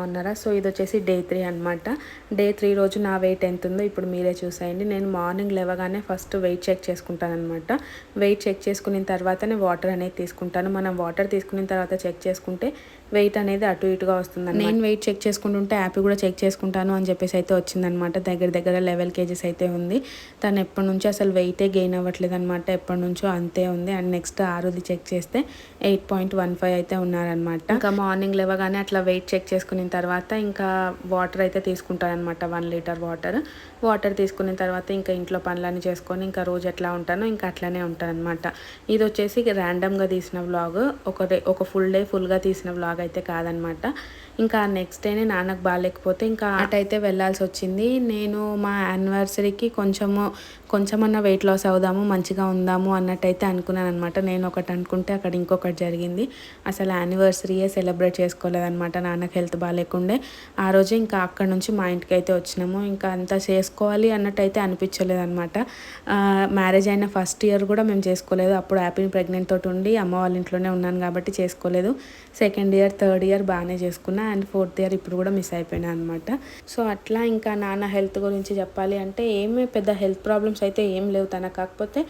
బాగున్నారా? సో ఇది వచ్చేసి డే 3 అనమాట. డే 3 రోజు నా వెయిట్ ఎంత ఉందో ఇప్పుడు మీరే చూసేయండి. నేను మార్నింగ్ లేవగానే ఫస్ట్ వెయిట్ చెక్ చేసుకుంటానమాట. వెయిట్ చెక్ చేసుకున్న తర్వాతనే వాటర్ అనేది తీసుకుంటాను. మనం వాటర్ తీసుకున్న తర్వాత చెక్ చేసుకుంటే వెయిట్ అనేది అటు ఇటుగా వస్తుంది. నేను వెయిట్ చెక్ చేసుకుంటుంటే యాప్ కూడా చెక్ చేసుకుంటాను అని చెప్పేసి అయితే వచ్చిందనమాట. దగ్గర 11 kgs అయితే ఉంది. తను ఎప్పటి నుంచో అసలు వెయిటే గెయిన్ అవ్వట్లేదు అనమాట. ఎప్పటి నుంచో అంతే ఉంది. అండ్ నెక్స్ట్ ఆరుది చెక్ చేస్తే 8.15 అయితే ఉన్నారనమాట. ఇంకా మార్నింగ్ లేవగానే అట్లా వెయిట్ చెక్ చేసుకున్న తర్వాత ఇంకా వాటర్ అయితే తీసుకుంటానమాట. 1 లీటర్ వాటర్ తీసుకున్న తర్వాత ఇంకా ఇంట్లో పనులన్నీ చేసుకొని ఇంకా రోజు ఎట్లా ఉంటానో ఇంకా అట్లానే ఉంటాను అనమాట. ఇది వచ్చేసి ర్యాండమ్గా తీసిన వ్లాగ్, ఒక ఫుల్ డే ఫుల్గా తీసిన వ్లాగ్ అయితే కాదనమాట. ఇంకా నెక్స్ట్ డేనే నాన్నకు బాగాలేకపోతే ఇంకా అటైతే వెళ్ళాల్సి వచ్చింది. నేను మా యానివర్సరీకి కొంచెమన్నా వెయిట్ లాస్ అవుదాము, మంచిగా ఉందాము అన్నట్టయితే అనుకున్నాను అనమాట. నేను ఒకటి అనుకుంటే అక్కడ ఇంకొకటి జరిగింది. అసలు యానివర్సరీయే సెలబ్రేట్ చేసుకోలేదనమాట. నాన్నకు హెల్త్ బాగాలేకుండే ఆ రోజు ఇంకా అక్కడ నుంచి మా ఇంటికి అయితే వచ్చినాము. ఇంకా అంతా చేసుకోవాలి అన్నట్టయితే అనిపించలేదు అనమాట. మ్యారేజ్ అయిన ఫస్ట్ ఇయర్ కూడా మేము చేసుకోలేదు. అప్పుడు హ్యాపీ ప్రెగ్నెంట్ తోటి ఉండి అమ్మ వాళ్ళ ఇంట్లోనే ఉన్నాను కాబట్టి చేసుకోలేదు. సెకండ్ ఇయర్ థర్డ్ ఇయర్ బాగానే చేసుకున్నా అండ్ ఫోర్త్ ఇయర్ ఇప్పుడు కూడా మిస్ అయిపోయినా అనమాట. సో అట్లా ఇంకా నాన్న హెల్త్ గురించి చెప్పాలి అంటే ఏమీ పెద్ద హెల్త్ ప్రాబ్లమ్స్ అయితే ఏం లేవు తనకు. కాకపోతే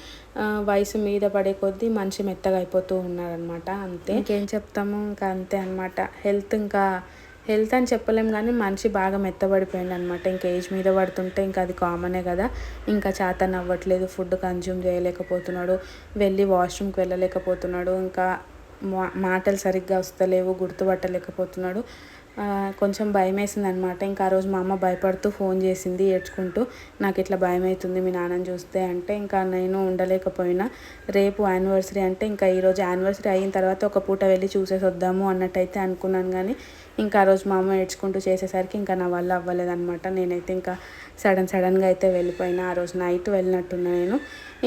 వయసు మీద పడే కొద్దీ మనిషి మెత్తగా అయిపోతూ ఉన్నారనమాట. అంతే, ఇంకేం చెప్తాము, ఇంకా అంతే అనమాట. హెల్త్ అని చెప్పలేం కానీ మనిషి బాగా మెత్తబడిపోయింది అనమాట. ఇంకా ఏజ్ మీద పడుతుంటే ఇంకా అది కామనే కదా. ఇంకా చేతన అవ్వట్లేదు, ఫుడ్ కన్జ్యూమ్ చేయలేకపోతున్నాడు, వెళ్ళి వాష్రూమ్కి వెళ్ళలేకపోతున్నాడు, ఇంకా మాటలు సరిగ్గా వస్తలేవు, గుర్తుపట్టలేకపోతున్నాడు. కొంచెం భయం వేసింది అనమాట. ఇంకా ఆ రోజు మా అమ్మ భయపడుతూ ఫోన్ చేసింది ఏడ్చుకుంటూ, నాకు ఇట్లా భయం అవుతుంది మీ నాన్నని చూస్తే అంటే. ఇంకా నేను ఉండలేకపోయినా. రేపు యానివర్సరీ అంటే ఇంకా ఈరోజు యానివర్సరీ అయిన తర్వాత ఒక పూట వెళ్ళి చూసేసి వద్దాము అన్నట్టయితే అనుకున్నాను. కానీ ఇంకా ఆ రోజు మా అమ్మ ఏడ్చుకుంటూ చేసేసరికి ఇంకా నా వల్ల అవ్వలేదన్నమాట. నేనైతే ఇంకా సడన్గా అయితే వెళ్ళిపోయినా. ఆ రోజు నైట్ వెళ్ళినట్టున్నా నేను.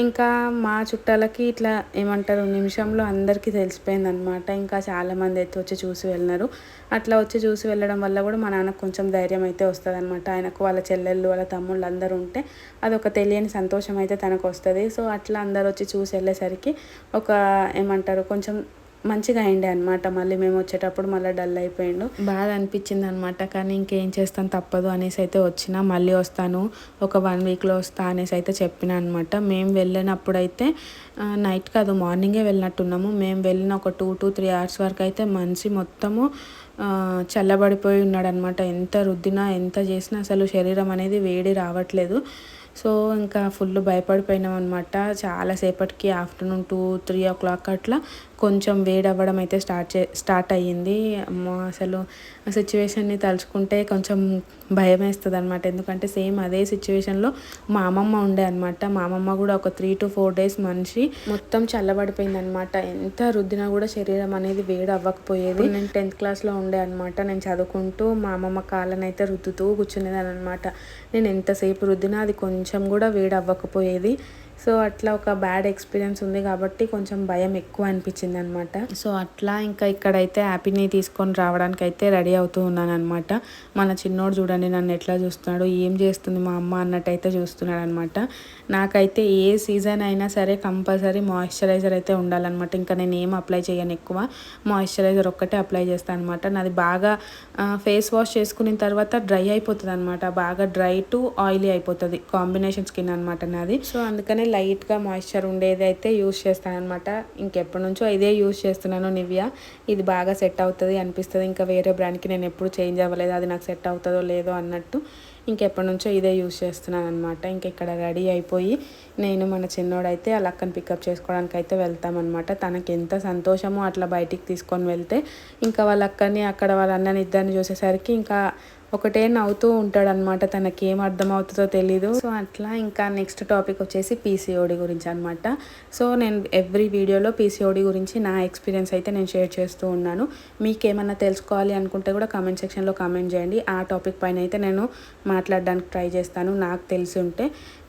ఇంకా మా చుట్టాలకి ఇట్లా ఏమంటారు నిమిషంలో అందరికీ తెలిసిపోయింది అనమాట. ఇంకా చాలామంది అయితే వచ్చి చూసి వెళ్ళినారు. అట్లా వచ్చి చూసి వెళ్ళడం వల్ల కూడా మా నాన్నకు కొంచెం ధైర్యం అయితే వస్తుంది అనమాట. ఆయనకు వాళ్ళ చెల్లెళ్ళు వాళ్ళ తమ్ముళ్ళు అందరూ ఉంటే అదొక తెలియని సంతోషం అయితే తనకు వస్తుంది. సో అట్లా అందరు వచ్చి చూసి వెళ్ళేసరికి ఒక ఏమంటారు కొంచెం మంచిగా అయిండే అనమాట. మళ్ళీ మేము వచ్చేటప్పుడు మళ్ళీ డల్ అయిపోయిండు, బాధ అనిపించింది అనమాట. కానీ ఇంకేం చేస్తాను, తప్పదు అనేసి అయితే వచ్చిన. మళ్ళీ వస్తాను, ఒక 1 వీక్లో వస్తా అనేసి అయితే చెప్పిన అనమాట. మేము వెళ్ళినప్పుడు అయితే నైట్ కాదు మార్నింగే వెళ్ళినట్టున్నాము. మేము వెళ్ళిన ఒక 2 to 3 hours వరకు అయితే మనిషి మొత్తము చల్లబడిపోయి ఉన్నాడనమాట. ఎంత రుద్దినా ఎంత చేసినా అసలు శరీరం అనేది వేడి రావట్లేదు. సో ఇంకా ఫుల్ భయపడిపోయినాం అనమాట. చాలాసేపటికి ఆఫ్టర్నూన్ 2-3 o'clock అట్లా కొంచెం వేడి అవ్వడం అయితే స్టార్ట్ అయ్యింది. అసలు ఆ సిచ్యువేషన్ని తలుచుకుంటే కొంచెం భయం వేస్తుంది అనమాట. ఎందుకంటే సేమ్ అదే సిచ్యువేషన్లో మా అమ్మమ్మ ఉండే అనమాట. మా అమ్మమ్మ కూడా ఒక 3 to 4 days మనిషి మొత్తం చల్లబడిపోయింది అనమాట. ఎంత రుద్దినా కూడా శరీరం అనేది వేడి అవ్వకపోయేది. నేను 10th classలో ఉండే అనమాట. నేను చదువుకుంటూ మా అమ్మమ్మ కాళ్ళని అయితే రుద్దుతూ కూర్చునేదాన్ని అనమాట. నేను ఎంతసేపు రుద్దినా అది కొంచెం కూడా వేడి అవ్వకపోయేది. సో అట్లా ఒక బ్యాడ్ ఎక్స్పీరియన్స్ ఉంది కాబట్టి కొంచెం భయం ఎక్కువ అనిపించింది అనమాట. సో అట్లా ఇంకా ఇక్కడైతే హ్యాపీని తీసుకొని రావడానికి అయితే రెడీ అవుతూ ఉన్నాను అనమాట. మన చిన్నోడు చూడండి నన్ను ఎట్లా చూస్తున్నాడు, ఏం చేస్తుంది మా అమ్మ అన్నట్టయితే చూస్తున్నాడు అనమాట. నాకైతే ఏ సీజన్ అయినా సరే కంపల్సరీ మాయిశ్చరైజర్ అయితే ఉండాలన్నమాట. ఇంకా నేను ఏం అప్లై చేయను, ఎక్కువ మాయిశ్చరైజర్ ఒక్కటే అప్లై చేస్తాను అనమాట. నాది బాగా ఫేస్ వాష్ చేసుకున్న తర్వాత డ్రై అయిపోతుంది అనమాట. బాగా డ్రై టు ఆయిలీ అయిపోతుంది, కాంబినేషన్ స్కిన్ అనమాట నాది. సో అందుకనే లైట్గా మాయిశ్చర్ ఉండేది అయితే యూస్ చేస్తాను అనమాట. ఇంకెప్పటి నుంచో ఇదే యూస్ చేస్తున్నాను, నివియా. ఇది బాగా సెట్ అవుతుంది అనిపిస్తుంది. ఇంకా వేరే బ్రాండ్కి నేను ఎప్పుడు చేంజ్ అవ్వలేదు, అది నాకు సెట్ అవుతుందో లేదో అన్నట్టు. ఇంకెప్పటి నుంచో ఇదే యూస్ చేస్తున్నాను అనమాట. ఇంక ఇక్కడ రెడీ అయిపోయి నేను మన చిన్నోడైతే ఆ లక్కని పికప్ చేసుకోవడానికి అయితే వెళ్తామన్నమాట. తనకి ఎంత సంతోషమో అట్లా బయటికి తీసుకొని వెళ్తే. ఇంకా వాళ్ళ అక్కని అక్కడ వాళ్ళ అన్నని ఇద్దరిని చూసేసరికి ఇంకా ఒకటే నవ్వుతూ ఉంటాడనమాట. తనకి ఏం అర్థం అవుతుందో తెలీదు. సో అట్లా ఇంకా నెక్స్ట్ టాపిక్ వచ్చేసి పీసీఓడి గురించి అనమాట. సో నేను ఎవ్రీ వీడియోలో పీసీఓడి గురించి నా ఎక్స్పీరియన్స్ అయితే నేను షేర్ చేస్తూ ఉన్నాను. మీకు ఏమన్నా తెలుసుకోవాలి అనుకుంటే కూడా కామెంట్ సెక్షన్లో కామెంట్ చేయండి. ఆ టాపిక్ పైన అయితే నేను మాట్లాడడానికి ట్రై చేస్తాను నాకు తెలిసి ఉంటే.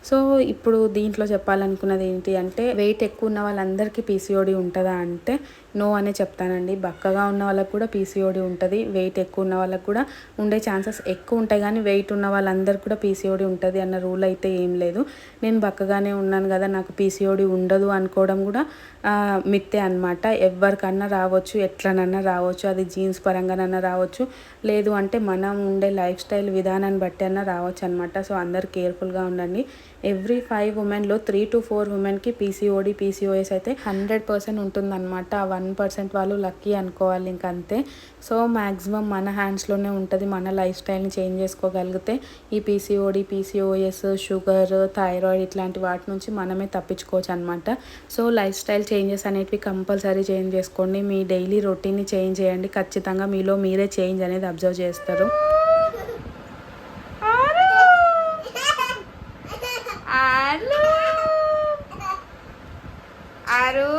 సో ఇప్పుడు దీంట్లో చెప్పాలనుకున్నది ఏంటి అంటే వెయిట్ ఎక్కువ ఉన్న వాళ్ళందరికీ పీసీఓడి ఉంటుందా అంటే నో అనే చెప్తానండి. బక్కగా ఉన్న వాళ్ళకి కూడా పీసీఓడి ఉంటుంది, వెయిట్ ఎక్కువ ఉన్న వాళ్ళకి కూడా ఉండే ఛాన్సెస్ ఎక్కువ ఉంటాయి. కానీ వెయిట్ ఉన్న వాళ్ళందరికీ కూడా పీసీఓడి ఉంటుంది అన్న రూల్ అయితే ఏం లేదు. నేను బక్కగానే ఉన్నాను కదా నాకు పీసీఓడి ఉండదు అనుకోవడం కూడా మిత్తే అనమాట. ఎవరికన్నా రావచ్చు, ఎట్లనన్నా రావచ్చు, అది జీన్స్ పరంగానన్నా రావచ్చు, లేదు అంటే మనం ఉండే లైఫ్ స్టైల్ విధానాన్ని బట్టి అన్నా రావచ్చు అనమాట. సో అందరు కేర్ఫుల్గా ఉండండి. ఎవ్రీ 5 ఉమెన్లో 3 to 4 ఉమెన్కి పీసీఓడి పీసీఓఎస్ అయితే 100% ఉంటుందన్నమాట. 1% వాళ్ళు లక్కీ అనుకోవాలి ఇంక అంతే. సో మ్యాక్సిమం మన హ్యాండ్స్లోనే ఉంటుంది. మన లైఫ్ స్టైల్ని చేంజ్ చేసుకోగలిగితే ఈ పీసీఓడి పీసీఓఎస్ షుగర్ థైరాయిడ్ ఇట్లాంటి వాటి నుంచి మనమే తప్పించుకోవచ్చు అనమాట. సో లైఫ్ స్టైల్ చేంజెస్ అనేటివి కంపల్సరీ చేంజ్ చేసుకోండి. మీ డైలీ రొటీన్ని చేంజ్ చేయండి. ఖచ్చితంగా మీలో మీరే చేంజ్ అనేది అబ్జర్వ్ చేస్తారు. ఆరు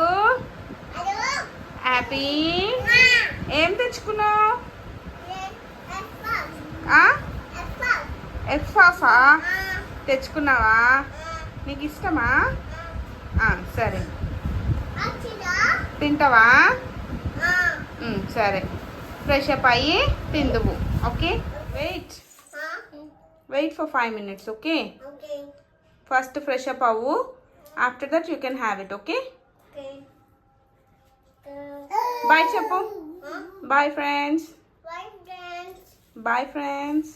హ్యాపీ ఏం తెచ్చుకున్నావు? ఎఫ్ఫాఫా తెచ్చుకున్నావా? నీకు ఇష్టమా? సరే తింటావా? సరే ఫ్రెష్ అప్ అయ్యి తిందువు. Okay wait for 5 minutes. Okay first fresh up అవ్వు. After that you can have it. Okay bye చెప్పు. Bye friends. Bye friends.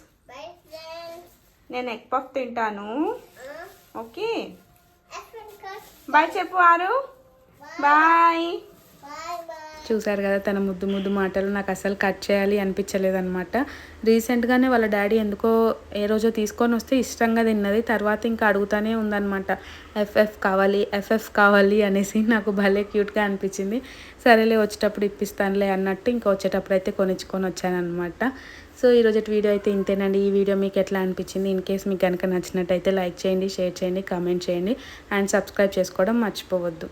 నేను ఎగ్ పఫ్ తింటాను. ఓకే బాయ్ చెప్పు ఆరు. బాయ్. చూసారు కదా తన ముద్దు ముద్దు మాటలు. నాకు అసలు కట్ చేయాలి అనిపించలేదన్నమాట. రీసెంట్గానే వాళ్ళ డాడీ ఎందుకో ఏ రోజో తీసుకొని వస్తే ఇష్టంగా తిన్నది. తర్వాత ఇంకా అడుగుతూనే ఉందన్నమాట, ఎఫ్ఎఫ్ కావాలి అనేసి. నాకు భలే క్యూట్గా అనిపించింది. సరేలే వచ్చేటప్పుడు ఇప్పిస్తానులే అన్నట్టు ఇంకా వచ్చేటప్పుడు అయితే కొనిచ్చుకొని వచ్చానమాట. సో ఈరోజు వీడియో అయితే ఇంతేనండి. ఈ వీడియో మీకు ఎట్లా అనిపించింది? ఇన్ కేస్ మీకు కనుక నచ్చినట్టయితే లైక్ చేయండి, షేర్ చేయండి, కామెంట్ చేయండి అండ్ సబ్స్క్రైబ్ చేసుకోవడం మర్చిపోవద్దు.